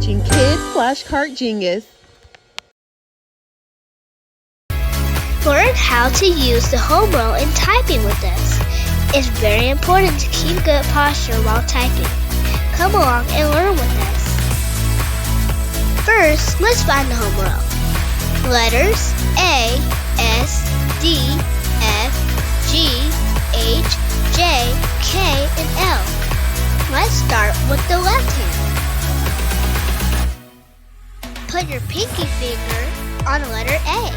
watching Kid Flashcard Genius. Learn how to use the Homerow in typing with us. It's very important to keep good posture while typing. Come along and learn with us. First, let's find the Homerow. Letters A, S, D, F, G, H, J, K, and L. Let's start with the left hand. Put your pinky finger on the letter A.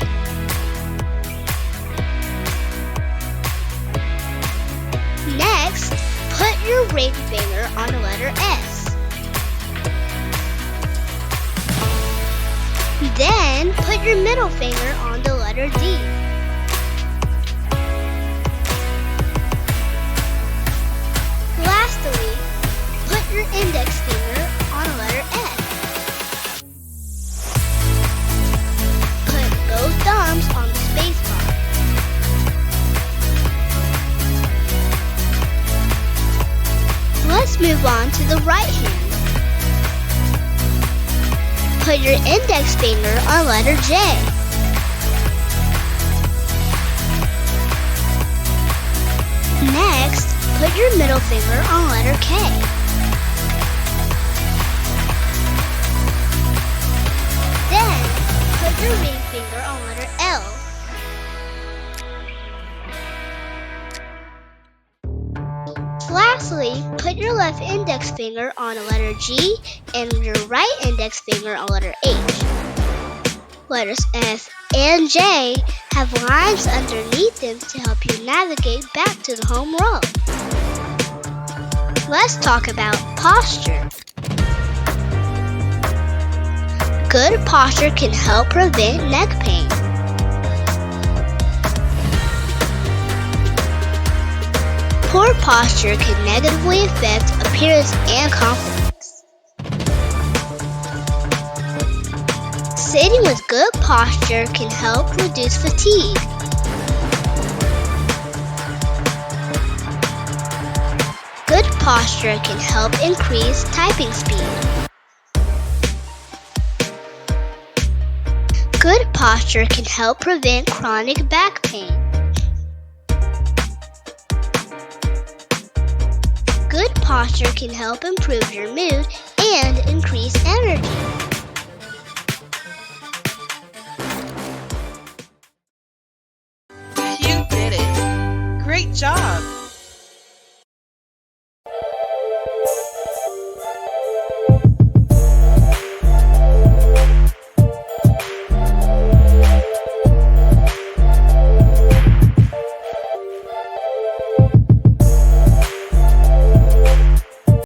Next, put your ring finger on the letter S. Then, put your middle finger on the letter D. Lastly, put your index finger on the letter F. Put both thumbs on the space bar. Let's move on to the right hand. Put your index finger on letter J. Next, put your middle finger on letter K. Then, put your ring finger on letter L. Lastly, put your left index finger on the letter G and your right index finger on letter H. Letters F and J have lines underneath them to help you navigate back to the home row. Let's talk about posture. Good posture can help prevent neck pain. Poor posture can negatively affect appearance and confidence. Sitting with good posture can help reduce fatigue. Good posture can help increase typing speed. Good posture can help prevent chronic back pain. Good posture can help improve your mood and increase energy. You did it! Great job!